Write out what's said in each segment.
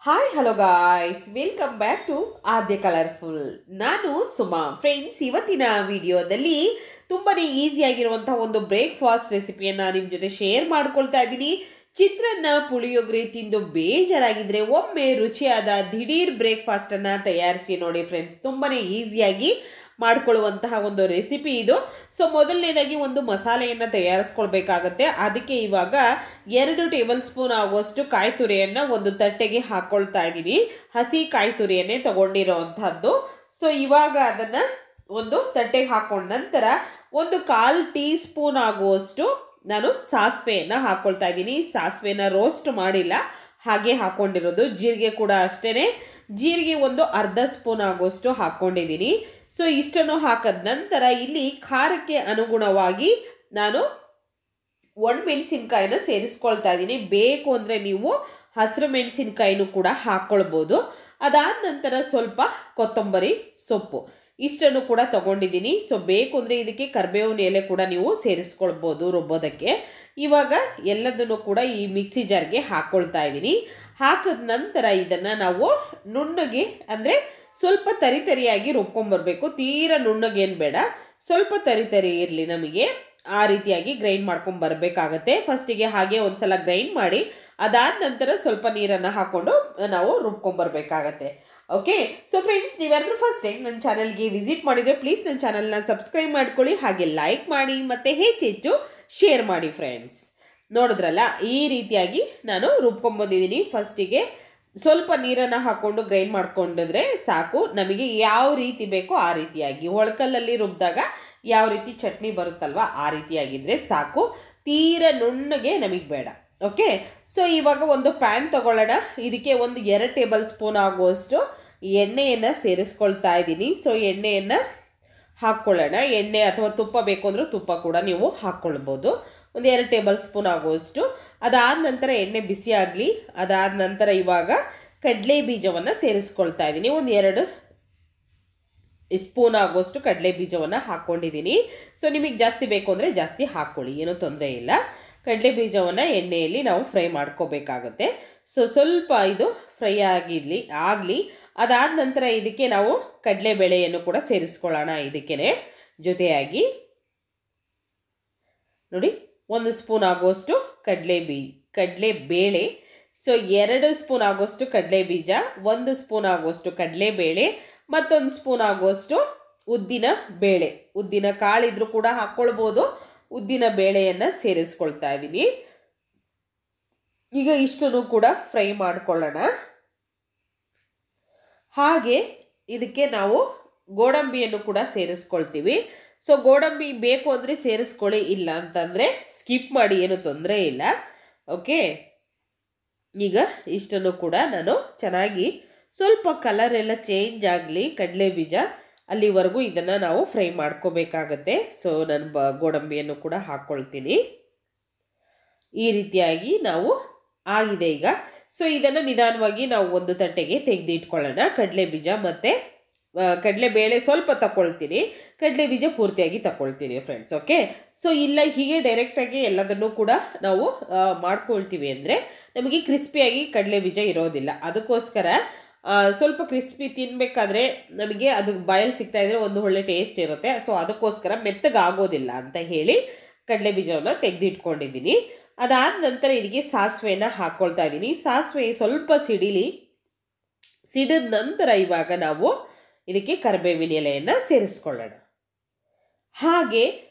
Hi hello guys, welcome back to Aadya colourful. ನಾನು Suma. Friends, ಇವತ್ತಿನ ವಿಡಿಯೋದಲ್ಲಿ ತುಂಬಾನೇ ಈಸಿಯಾಗಿರುವಂತಹ ಒಂದು ಬ್ರೇಕ್ಫಾಸ್ಟ್ ರೆಸಿಪಿಯನ್ನು ನಿಮ್ಮ ಜೊತೆ ಶೇರ್ ಮಾಡ್ಕೊಳ್ತಾ ಇದ್ದೀನಿ. ಚಿತ್ರಾನ್ನ ಪುಳಿಯೋಗರೆ ತಿಂದು ಬೇಜಾರಾಗಿದ್ದರೆ ಒಮ್ಮೆ ರುಚಿಯಾದ ದಿಢೀರ್ ಬ್ರೇಕ್ಫಾಸ್ಟನ್ನು ತಯಾರಿಸಿ ನೋಡಿ ಫ್ರೆಂಡ್ಸ್. ತುಂಬಾನೇ ಈಸಿಯಾಗಿ ಮಾಡ್ಕೊಳ್ಳುವಂತಹ ಒಂದು ರೆಸಿಪಿ ಇದು. ಸೊ ಮೊದಲನೇದಾಗಿ ಒಂದು ಮಸಾಲೆಯನ್ನು ತಯಾರಿಸ್ಕೊಳ್ಬೇಕಾಗತ್ತೆ. ಅದಕ್ಕೆ ಇವಾಗ 2 ಟೇಬಲ್ ಸ್ಪೂನ್ ಆಗುವಷ್ಟು ಕಾಯಿ ತುರಿಯನ್ನು ಒಂದು ತಟ್ಟೆಗೆ ಹಾಕ್ಕೊಳ್ತಾ ಇದ್ದೀನಿ. ಹಸಿ ಕಾಯಿ ತುರಿಯನ್ನೇ ತಗೊಂಡಿರೋವಂಥದ್ದು. ಸೊ ಇವಾಗ ಅದನ್ನು ಒಂದು ತಟ್ಟೆಗೆ ಹಾಕೊಂಡ ನಂತರ ಒಂದು 1/4 ಟೀ ಸ್ಪೂನ್ ಆಗುವಷ್ಟು ನಾನು ಸಾಸಿವೆಯನ್ನು ಹಾಕ್ಕೊಳ್ತಾ ಇದ್ದೀನಿ. ಸಾಸಿವೆನ ರೋಸ್ಟ್ ಮಾಡಿಲ್ಲ, ಹಾಗೆ ಹಾಕ್ಕೊಂಡಿರೋದು. ಜೀರಿಗೆ ಕೂಡ ಅಷ್ಟೇ, ಜೀರಿಗೆ ಒಂದು ಅರ್ಧ ಸ್ಪೂನ್ ಆಗುವಷ್ಟು ಹಾಕ್ಕೊಂಡಿದ್ದೀನಿ. ಸೊ ಇಷ್ಟನ್ನು ಹಾಕಿದ ನಂತರ ಇಲ್ಲಿ ಖಾರಕ್ಕೆ ಅನುಗುಣವಾಗಿ ನಾನು ಒಣಮೆಣಸಿನ್ಕಾಯಿನ ಸೇರಿಸ್ಕೊಳ್ತಾ ಇದ್ದೀನಿ. ಬೇಕು ಅಂದರೆ ನೀವು ಹಸಿರು ಮೆಣಸಿನ್ಕಾಯಿನೂ ಕೂಡ ಹಾಕ್ಕೊಳ್ಬೋದು. ಅದಾದ ನಂತರ ಸ್ವಲ್ಪ ಕೊತ್ತಂಬರಿ ಸೊಪ್ಪು ಇಷ್ಟನ್ನು ಕೂಡ ತಗೊಂಡಿದ್ದೀನಿ. ಸೊ ಬೇಕು ಅಂದರೆ ಇದಕ್ಕೆ ಕರಿಬೇವಿನ ಎಲೆ ಕೂಡ ನೀವು ಸೇರಿಸ್ಕೊಳ್ಬೋದು ರುಬ್ಬೋದಕ್ಕೆ. ಇವಾಗ ಎಲ್ಲದನ್ನು ಕೂಡ ಈ ಮಿಕ್ಸಿ ಜಾರ್ಗೆ ಹಾಕ್ಕೊಳ್ತಾ ಇದ್ದೀನಿ. ಹಾಕಿದ ನಂತರ ಇದನ್ನು ನಾವು ನುಣ್ಣಗೆ ಅಂದರೆ ಸ್ವಲ್ಪ ತರಿಯಾಗಿ ರುಬ್ಕೊಂಬರ್ಬೇಕು. ತೀರಾ ನುಣ್ಣಗೇನು ಬೇಡ, ಸ್ವಲ್ಪ ತರಿ ಇರಲಿ, ನಮಗೆ ಆ ರೀತಿಯಾಗಿ ಗ್ರೈಂಡ್ ಮಾಡ್ಕೊಂಡು ಬರಬೇಕಾಗತ್ತೆ. ಫಸ್ಟಿಗೆ ಹಾಗೆ ಒಂದು ಸಲ ಗ್ರೈಂಡ್ ಮಾಡಿ ಅದಾದ ನಂತರ ಸ್ವಲ್ಪ ನೀರನ್ನು ಹಾಕ್ಕೊಂಡು ನಾವು ರುಬ್ಕೊಂಬರ್ಬೇಕಾಗತ್ತೆ. ಓಕೆ. ಸೊ ಫ್ರೆಂಡ್ಸ್, ನೀವ್ಯಾರು ಫಸ್ಟ್ ಟೈಮ್ ನನ್ನ ಚಾನಲ್ಗೆ ವಿಸಿಟ್ ಮಾಡಿದರೆ ಪ್ಲೀಸ್ ನನ್ನ ಚಾನಲ್ನ ಸಬ್ಸ್ಕ್ರೈಬ್ ಮಾಡ್ಕೊಳ್ಳಿ, ಹಾಗೆ ಲೈಕ್ ಮಾಡಿ ಮತ್ತು ಹೆಚ್ಚೆಚ್ಚು ಶೇರ್ ಮಾಡಿ ಫ್ರೆಂಡ್ಸ್. ನೋಡಿದ್ರಲ್ಲ, ಈ ರೀತಿಯಾಗಿ ನಾನು ರುಬ್ಕೊಂಬಂದಿದ್ದೀನಿ. ಫಸ್ಟಿಗೆ ಸ್ವಲ್ಪ ನೀರನ್ನು ಹಾಕ್ಕೊಂಡು ಗ್ರೈಂಡ್ ಮಾಡ್ಕೊಂಡಿದ್ರೆ ಸಾಕು. ನಮಗೆ ಯಾವ ರೀತಿ ಬೇಕೋ ಆ ರೀತಿಯಾಗಿ, ಒಳಕಲ್ಲಲ್ಲಿ ರುಬ್ಬಿದಾಗ ಯಾವ ರೀತಿ ಚಟ್ನಿ ಬರುತ್ತಲ್ವ ಆ ರೀತಿಯಾಗಿದ್ದರೆ ಸಾಕು. ತೀರಾ ನುಣ್ಣಗೆ ನಮಗೆ ಬೇಡ. ಓಕೆ. ಸೊ ಇವಾಗ ಒಂದು ಪ್ಯಾನ್ ತಗೊಳ್ಳೋಣ. ಇದಕ್ಕೆ ಒಂದು 2 ಟೇಬಲ್ ಸ್ಪೂನ್ ಆಗುವಷ್ಟು ಎಣ್ಣೆಯನ್ನು ಸೇರಿಸ್ಕೊಳ್ತಾ ಇದ್ದೀನಿ. ಸೊ ಎಣ್ಣೆಯನ್ನು ಹಾಕ್ಕೊಳ್ಳೋಣ. ಎಣ್ಣೆ ಅಥವಾ ತುಪ್ಪ ಬೇಕು ಅಂದರೆ ತುಪ್ಪ ಕೂಡ ನೀವು ಹಾಕ್ಕೊಳ್ಬೋದು. ಒಂದು 2 ಟೇಬಲ್ ಸ್ಪೂನ್ ಆಗುವಷ್ಟು. ಅದಾದ ನಂತರ ಎಣ್ಣೆ ಬಿಸಿ ಆಗಲಿ. ಅದಾದ ನಂತರ ಇವಾಗ ಕಡಲೆ ಬೀಜವನ್ನು ಸೇರಿಸ್ಕೊಳ್ತಾ ಇದ್ದೀನಿ. ಒಂದು 2 ಸ್ಪೂನ್ ಆಗುವಷ್ಟು ಕಡಲೆ ಬೀಜವನ್ನು ಹಾಕ್ಕೊಂಡಿದ್ದೀನಿ. ಸೊ ನಿಮಗೆ ಜಾಸ್ತಿ ಬೇಕು ಅಂದರೆ ಜಾಸ್ತಿ ಹಾಕ್ಕೊಳ್ಳಿ, ಏನೂ ತೊಂದರೆ ಇಲ್ಲ. ಕಡಲೆ ಬೀಜವನ್ನು ಎಣ್ಣೆಯಲ್ಲಿ ನಾವು ಫ್ರೈ ಮಾಡ್ಕೋಬೇಕಾಗುತ್ತೆ. ಸೊ ಸ್ವಲ್ಪ ಇದು ಫ್ರೈ ಆಗಲಿ. ಅದಾದ ನಂತರ ಇದಕ್ಕೆ ನಾವು ಕಡಲೆಬೇಳೆಯನ್ನು ಕೂಡ ಸೇರಿಸ್ಕೊಳ್ಳೋಣ. ಇದಕ್ಕೆ ಜೊತೆಯಾಗಿ ನೋಡಿ, 1 ಸ್ಪೂನ್ ಆಗುವಷ್ಟು ಕಡಲೆಬೇಳೆ. ಸೊ 2 ಸ್ಪೂನ್ ಆಗುವಷ್ಟು ಕಡಲೆ ಬೀಜ, 1 ಸ್ಪೂನ್ ಆಗುವಷ್ಟು ಕಡಲೆಬೇಳೆ, ಮತ್ತೊಂದು ಸ್ಪೂನ್ ಆಗುವಷ್ಟು ಉದ್ದಿನ ಬೇಳೆ. ಉದ್ದಿನ ಕಾಳಿದ್ರೂ ಕೂಡ ಹಾಕ್ಕೊಳ್ಬೋದು. ಉದ್ದಿನ ಬೇಳೆಯನ್ನು ಸೇರಿಸ್ಕೊಳ್ತಾ ಇದ್ದೀನಿ. ಈಗ ಇಷ್ಟನ್ನು ಕೂಡ ಫ್ರೈ ಮಾಡ್ಕೊಳ್ಳೋಣ. ಹಾಗೆ ಇದಕ್ಕೆ ನಾವು ಗೋಡಂಬಿಯನ್ನು ಕೂಡ ಸೇರಿಸ್ಕೊಳ್ತೀವಿ. ಸೊ ಗೋಡಂಬಿ ಬೇಕು ಅಂದರೆ ಸೇರಿಸ್ಕೊಳ್ಳಿ, ಇಲ್ಲ ಅಂತಂದರೆ ಸ್ಕಿಪ್ ಮಾಡಿ, ಏನೂ ತೊಂದರೆ ಇಲ್ಲ. ಓಕೆ. ಈಗ ಇಷ್ಟನ್ನು ಕೂಡ ನಾನು ಚೆನ್ನಾಗಿ ಸ್ವಲ್ಪ ಕಲರ್ ಎಲ್ಲ ಚೇಂಜ್ ಆಗಲಿ ಕಡಲೆ ಬೀಜ, ಅಲ್ಲಿವರೆಗೂ ಇದನ್ನು ನಾವು ಫ್ರೈ ಮಾಡ್ಕೋಬೇಕಾಗತ್ತೆ. ಸೊ ನಾನು ಗೋಡಂಬಿಯನ್ನು ಕೂಡ ಹಾಕ್ಕೊಳ್ತೀನಿ. ಈ ರೀತಿಯಾಗಿ ನಾವು ಆಗಿದೆ ಈಗ. ಸೊ ಇದನ್ನು ನಿಧಾನವಾಗಿ ನಾವು ಒಂದು ತಟ್ಟೆಗೆ ತೆಗೆದಿಟ್ಕೊಳ್ಳೋಣ. ಕಡಲೆ ಬೀಜ ಮತ್ತು ಕಡಲೆಬೇಳೆ ಸ್ವಲ್ಪ ತಗೊಳ್ತೀನಿ, ಕಡಲೆ ಬೀಜ ಪೂರ್ತಿಯಾಗಿ ತಗೊಳ್ತೀನಿ ಫ್ರೆಂಡ್ಸ್. ಓಕೆ. ಸೊ ಇಲ್ಲ ಹೀಗೆ ಡೈರೆಕ್ಟಾಗಿ ಎಲ್ಲದನ್ನು ಕೂಡ ನಾವು ಮಾಡ್ಕೊಳ್ತೀವಿ ಅಂದರೆ ನಮಗೆ ಕ್ರಿಸ್ಪಿಯಾಗಿ ಕಡಲೆ ಬೀಜ ಇರೋದಿಲ್ಲ. ಅದಕ್ಕೋಸ್ಕರ ಸ್ವಲ್ಪ ಕ್ರಿಸ್ಪಿ ತಿನ್ನಬೇಕಾದ್ರೆ ನಮಗೆ ಅದು ಬಾಯಲ್ಲಿ ಸಿಗ್ತಾಯಿದ್ರೆ ಒಂದು ಒಳ್ಳೆ ಟೇಸ್ಟ್ ಇರುತ್ತೆ. ಸೊ ಅದಕ್ಕೋಸ್ಕರ ಮೆತ್ತಗಾಗೋದಿಲ್ಲ ಅಂತ ಹೇಳಿ ಕಡಲೆ ಬೀಜವನ್ನು ತೆಗೆದಿಟ್ಕೊಂಡಿದ್ದೀನಿ. ಅದಾದ ನಂತರ ಇದಕ್ಕೆ ಸಾಸಿವೆನ ಹಾಕ್ಕೊಳ್ತಾ ಇದ್ದೀನಿ. ಸಾಸಿವೆ ಸ್ವಲ್ಪ ಸಿಡಿದ ನಂತರ ಇವಾಗ ನಾವು ಇದಕ್ಕೆ ಕರಿಬೇವಿನ ಎಲೆಯನ್ನು ಸೇರಿಸ್ಕೊಳ್ಳೋಣ. ಹಾಗೆ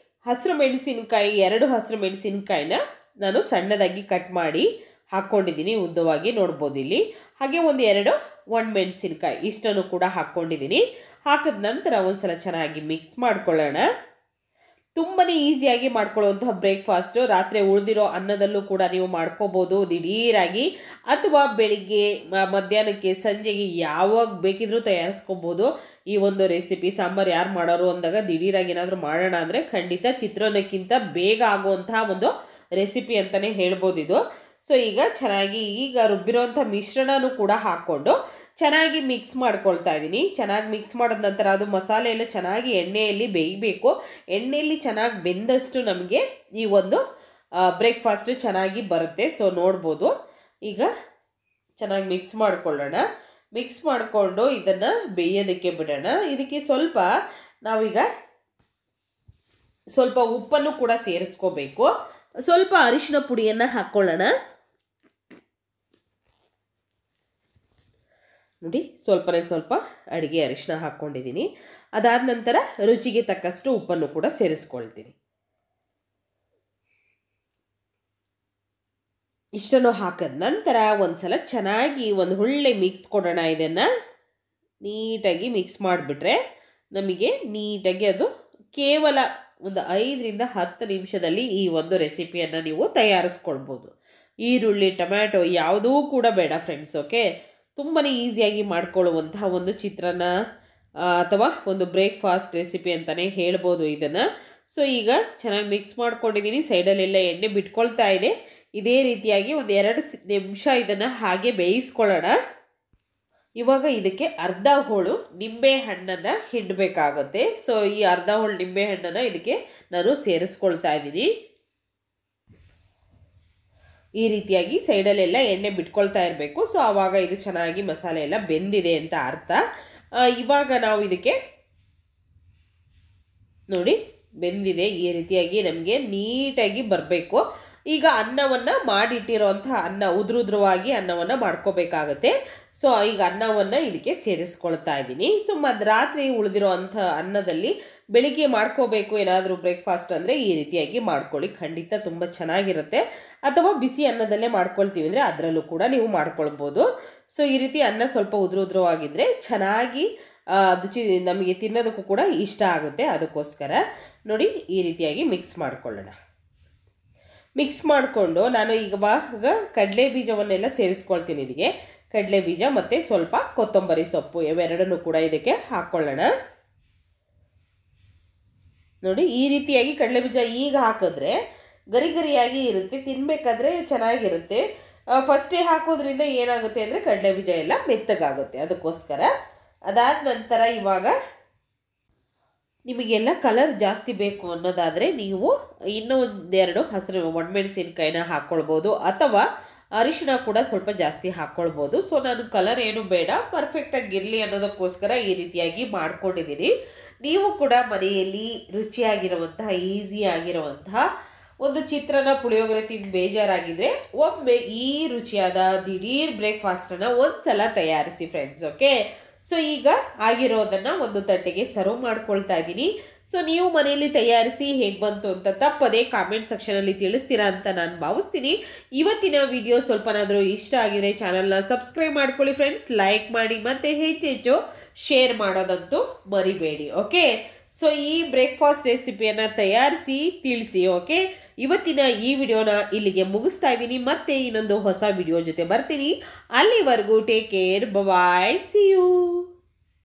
ಹಸಿರು ಮೆಣಸಿನಕಾಯಿ, 2 ಹಸಿರು ಮೆಣಸಿನಕಾಯಿನ ನಾನು ಸಣ್ಣದಾಗಿ ಕಟ್ ಮಾಡಿ ಹಾಕ್ಕೊಂಡಿದ್ದೀನಿ, ಉದ್ದವಾಗಿ ನೋಡ್ಬೋದು ಇಲ್ಲಿ. ಹಾಗೆ ಒಂದು 2 ಒಣಮೆಣಸಿನಕಾಯಿ ಇಷ್ಟನ್ನು ಕೂಡ ಹಾಕ್ಕೊಂಡಿದ್ದೀನಿ. ಹಾಕಿದ ನಂತರ ಒಂದು ಸಲ ಚೆನ್ನಾಗಿ ಮಿಕ್ಸ್ ಮಾಡ್ಕೊಳ್ಳೋಣ. ತುಂಬಾ ಈಸಿಯಾಗಿ ಮಾಡ್ಕೊಳ್ಳುವಂತಹ ಬ್ರೇಕ್ಫಾಸ್ಟು. ರಾತ್ರಿ ಉಳಿದಿರೋ ಅನ್ನದಲ್ಲೂ ಕೂಡ ನೀವು ಮಾಡ್ಕೋಬೋದು ದಿಢೀರಾಗಿ, ಅಥವಾ ಬೆಳಿಗ್ಗೆ, ಮಧ್ಯಾಹ್ನಕ್ಕೆ, ಸಂಜೆಗೆ ಯಾವಾಗ ಬೇಕಿದ್ರೂ ತಯಾರಿಸ್ಕೋಬೋದು ಈ ಒಂದು ರೆಸಿಪಿ. ಸಾಂಬಾರು ಯಾರು ಮಾಡೋರು ಅಂದಾಗ ದಿಢೀರಾಗಿ ಏನಾದರೂ ಮಾಡೋಣ ಅಂದರೆ ಖಂಡಿತ ಚಿತ್ರಾನ್ನಕ್ಕಿಂತ ಬೇಗ ಆಗುವಂತಹ ಒಂದು ರೆಸಿಪಿ ಅಂತಲೇ ಹೇಳ್ಬೋದು ಇದು. ಸೊ ಈಗ ರುಬ್ಬಿರೋಂಥ ಮಿಶ್ರಣನೂ ಕೂಡ ಹಾಕ್ಕೊಂಡು ಚೆನ್ನಾಗಿ ಮಿಕ್ಸ್ ಮಾಡ್ಕೊಳ್ತಾ ಇದ್ದೀನಿ. ಚೆನ್ನಾಗಿ ಮಿಕ್ಸ್ ಮಾಡಿದ ನಂತರ ಅದು ಮಸಾಲೆ ಎಲ್ಲ ಚೆನ್ನಾಗಿ ಎಣ್ಣೆಯಲ್ಲಿ ಬೇಯಬೇಕು. ಎಣ್ಣೆಯಲ್ಲಿ ಚೆನ್ನಾಗಿ ಬೆಂದಷ್ಟು ನಮಗೆ ಈ ಒಂದು ಬ್ರೇಕ್ಫಾಸ್ಟು ಚೆನ್ನಾಗಿ ಬರುತ್ತೆ. ಸೊ ನೋಡ್ಬೋದು ಈಗ ಚೆನ್ನಾಗಿ ಮಿಕ್ಸ್ ಮಾಡ್ಕೊಳ್ಳೋಣ. ಮಿಕ್ಸ್ ಮಾಡಿಕೊಂಡು ಇದನ್ನು ಬೇಯೋದಕ್ಕೆ ಬಿಡೋಣ. ಇದಕ್ಕೆ ನಾವೀಗ ಸ್ವಲ್ಪ ಉಪ್ಪನ್ನು ಕೂಡ ಸೇರಿಸ್ಕೋಬೇಕು. ಸ್ವಲ್ಪ ಅರಿಶಿನ ಪುಡಿಯನ್ನು ಹಾಕ್ಕೊಳ್ಳೋಣ. ನೋಡಿ ಸ್ವಲ್ಪ ಅಡುಗೆ ಅರಿಶಿನ ಹಾಕ್ಕೊಂಡಿದ್ದೀನಿ. ಅದಾದ ನಂತರ ರುಚಿಗೆ ತಕ್ಕಷ್ಟು ಉಪ್ಪನ್ನು ಕೂಡ ಸೇರಿಸ್ಕೊಳ್ತೀನಿ. ಇಷ್ಟನ್ನು ಹಾಕಿದ ನಂತರ ಒಂದ್ಸಲ ಚೆನ್ನಾಗಿ ಒಂದು ಒಳ್ಳೆ ಮಿಕ್ಸ್ ಕೊಡೋಣ. ಇದನ್ನು ನೀಟಾಗಿ ಮಿಕ್ಸ್ ಮಾಡಿಬಿಟ್ರೆ ನಮಗೆ ನೀಟಾಗಿ ಅದು ಕೇವಲ ಒಂದು 5ರಿಂದ 10 ನಿಮಿಷದಲ್ಲಿ ಈ ಒಂದು ರೆಸಿಪಿಯನ್ನು ನೀವು ತಯಾರಿಸ್ಕೊಳ್ಬೋದು. ಈರುಳ್ಳಿ, ಟೊಮ್ಯಾಟೊ ಯಾವುದೂ ಕೂಡ ಬೇಡ ಫ್ರೆಂಡ್ಸ್. ಓಕೆ, ತುಂಬಾ ಈಸಿಯಾಗಿ ಮಾಡ್ಕೊಳ್ಳುವಂತಹ ಒಂದು ಚಿತ್ರಾನ್ನ ಅಥವಾ ಒಂದು ಬ್ರೇಕ್ಫಾಸ್ಟ್ ರೆಸಿಪಿ ಅಂತಲೇ ಹೇಳ್ಬೋದು ಇದನ್ನು. ಸೊ ಈಗ ಚೆನ್ನಾಗಿ ಮಿಕ್ಸ್ ಮಾಡ್ಕೊಂಡಿದ್ದೀನಿ. ಸೈಡಲ್ಲೆಲ್ಲ ಎಣ್ಣೆ ಬಿಟ್ಕೊಳ್ತಾ ಇದೆ. ಇದೇ ರೀತಿಯಾಗಿ ಒಂದು 2 ನಿಮಿಷ ಇದನ್ನು ಹಾಗೆ ಬೇಯಿಸ್ಕೊಳ್ಳೋಣ. ಇವಾಗ ಇದಕ್ಕೆ ಅರ್ಧ ಹೋಳು ನಿಂಬೆ ಹಣ್ಣನ್ನು ಹಿಂಡಬೇಕಾಗುತ್ತೆ. ಸೊ ಈ ಅರ್ಧ ಹೋಳು ನಿಂಬೆ ಹಣ್ಣನ್ನು ಇದಕ್ಕೆ ನಾನು ಸೇರಿಸ್ಕೊಳ್ತಾ ಇದ್ದೀನಿ. ಈ ರೀತಿಯಾಗಿ ಸೈಡಲ್ಲೆಲ್ಲ ಎಣ್ಣೆ ಬಿಟ್ಕೊಳ್ತಾ ಇರಬೇಕು. ಸೊ ಆವಾಗ ಇದು ಚೆನ್ನಾಗಿ ಮಸಾಲೆ ಎಲ್ಲ ಬೆಂದಿದೆ ಅಂತ ಅರ್ಥ. ಇವಾಗ ನಾವು ಇದಕ್ಕೆ ನೋಡಿ ಬೆಂದಿದೆ. ಈ ರೀತಿಯಾಗಿ ನಮಗೆ ನೀಟಾಗಿ ಬರಬೇಕು. ಈಗ ಅನ್ನವನ್ನು ಮಾಡಿಟ್ಟಿರೋಂಥ ಉದ್ರುದ್ರವಾಗಿ ಅನ್ನವನ್ನು ಮಾಡ್ಕೋಬೇಕಾಗತ್ತೆ. ಸೊ ಈಗ ಅನ್ನವನ್ನು ಇದಕ್ಕೆ ಸೇರಿಸ್ಕೊಳ್ತಾ ಇದ್ದೀನಿ. ಸೊ ರಾತ್ರಿ ಉಳಿದಿರೋ ಅಂಥ ಅನ್ನದಲ್ಲಿ ಬೆಳಿಗ್ಗೆ ಮಾಡ್ಕೋಬೇಕು ಏನಾದರೂ ಬ್ರೇಕ್ಫಾಸ್ಟ್ ಅಂದರೆ ಈ ರೀತಿಯಾಗಿ ಮಾಡ್ಕೊಳ್ಳಿ, ಖಂಡಿತ ತುಂಬ ಚೆನ್ನಾಗಿರುತ್ತೆ. ಅಥವಾ ಬಿಸಿ ಅನ್ನದಲ್ಲೇ ಮಾಡ್ಕೊಳ್ತೀವಿ ಅಂದರೆ ಅದರಲ್ಲೂ ಕೂಡ ನೀವು ಮಾಡ್ಕೊಳ್ಬೋದು. ಸೊ ಈ ರೀತಿ ಅನ್ನ ಸ್ವಲ್ಪ ಉದ್ರುದ್ರವಾಗಿದ್ದರೆ ಚೆನ್ನಾಗಿ ನಮಗೆ ತಿನ್ನೋದಕ್ಕೂ ಕೂಡ ಇಷ್ಟ ಆಗುತ್ತೆ. ಅದಕ್ಕೋಸ್ಕರ ನೋಡಿ ಈ ರೀತಿಯಾಗಿ ಮಿಕ್ಸ್ ಮಾಡ್ಕೊಳ್ಳೋಣ. ಮಿಕ್ಸ್ ಮಾಡಿಕೊಂಡು ನಾನು ಈಗ ಕಡಲೆ ಬೀಜವನ್ನೆಲ್ಲ ಸೇರಿಸ್ಕೊಳ್ತೀನಿ. ಇದಕ್ಕೆ ಕಡಲೆ ಬೀಜ ಮತ್ತು ಸ್ವಲ್ಪ ಕೊತ್ತಂಬರಿ ಸೊಪ್ಪು ಇವೆರಡನ್ನೂ ಕೂಡ ಇದಕ್ಕೆ ಹಾಕ್ಕೊಳ್ಳೋಣ. ನೋಡಿ ಈ ರೀತಿಯಾಗಿ ಕಡಲೆ ಬೀಜ ಈಗ ಹಾಕಿದ್ರೆ ಗರಿ ಗರಿಯಾಗಿ ಇರುತ್ತೆ, ತಿನ್ನಬೇಕಾದ್ರೆ ಚೆನ್ನಾಗಿರುತ್ತೆ. ಫಸ್ಟೇ ಹಾಕೋದ್ರಿಂದ ಏನಾಗುತ್ತೆ ಅಂದರೆ ಕಡಲೆ ಬೀಜ ಎಲ್ಲ ಮೆತ್ತಗಾಗುತ್ತೆ. ಅದಕ್ಕೋಸ್ಕರ ಅದಾದ ನಂತರ ಇವಾಗ ನಿಮಗೆಲ್ಲ ಕಲರ್ ಜಾಸ್ತಿ ಬೇಕು ಅನ್ನೋದಾದರೆ ನೀವು ಇನ್ನೂ 1-2 ಹಸಿರು ಒಣಮೆಣಸಿನ್ಕಾಯಿನ ಹಾಕ್ಕೊಳ್ಬೋದು, ಅಥವಾ ಅರಿಶಿನ ಕೂಡ ಸ್ವಲ್ಪ ಜಾಸ್ತಿ ಹಾಕ್ಕೊಳ್ಬೋದು. ಸೊ ನಾನು ಕಲರ್ ಏನು ಬೇಡ, ಪರ್ಫೆಕ್ಟಾಗಿರಲಿ ಅನ್ನೋದಕ್ಕೋಸ್ಕರ ಈ ರೀತಿಯಾಗಿ ಮಾಡ್ಕೊಂಡಿದ್ದೀನಿ. ನೀವು ಕೂಡ ಮನೆಯಲ್ಲಿ ರುಚಿಯಾಗಿರುವಂತಹ ಈಸಿಯಾಗಿರುವಂತಹ ಒಂದು ಚಿತ್ರಾನ್ನ ಪುಳಿಯೋಗರೆ ತಿಂದು ಬೇಜಾರಾಗಿದ್ದರೆ ಒಮ್ಮೆ ಈ ರುಚಿಯಾದ ದಿಢೀರ್ ಬ್ರೇಕ್ಫಾಸ್ಟನ್ನು ಒಂದ್ಸಲ ತಯಾರಿಸಿ ಫ್ರೆಂಡ್ಸ್. ಓಕೆ, ಸೊ ಈಗ ಆಗಿರೋದನ್ನು ಒಂದು ತಟ್ಟೆಗೆ ಸರ್ವ್ ಮಾಡ್ಕೊಳ್ತಾ ಇದ್ದೀನಿ. ಸೊ ನೀವು ಮನೆಯಲ್ಲಿ ತಯಾರಿಸಿ ಹೇಗೆ ಬಂತು ಅಂತ ತಪ್ಪದೇ ಕಾಮೆಂಟ್ ಸೆಕ್ಷನಲ್ಲಿ ತಿಳಿಸ್ತೀರಾ ಅಂತ ನಾನು ಭಾವಿಸ್ತೀನಿ. ಇವತ್ತಿನ ವಿಡಿಯೋ ಸ್ವಲ್ಪನಾದರೂ ಇಷ್ಟ ಆಗಿದೆ ಚಾನಲ್ನ ಸಬ್ಸ್ಕ್ರೈಬ್ ಮಾಡ್ಕೊಳ್ಳಿ ಫ್ರೆಂಡ್ಸ್, ಲೈಕ್ ಮಾಡಿ ಮತ್ತು ಹೆಚ್ಚೆಚ್ಚು ಶೇರ್ ಮಾಡೋದಂತೂ ಮರಿಬೇಡಿ. ಓಕೆ, ಸೊ ಈ ಬ್ರೇಕ್ಫಾಸ್ಟ್ ರೆಸಿಪಿಯನ್ನು ತಯಾರಿಸಿ ತಿಳಿಸಿ. ಓಕೆ, ಇವತ್ತಿನ ಈ ವಿಡಿಯೋನ ಇಲ್ಲಿಗೆ ಮುಗಿಸ್ತಾ ಇದ್ದೀನಿ. ಮತ್ತೆ ಇನ್ನೊಂದು ಹೊಸ ವಿಡಿಯೋ ಜೊತೆ ಬರ್ತೀನಿ. ಅಲ್ಲಿವರೆಗೂ take care, bye, see you.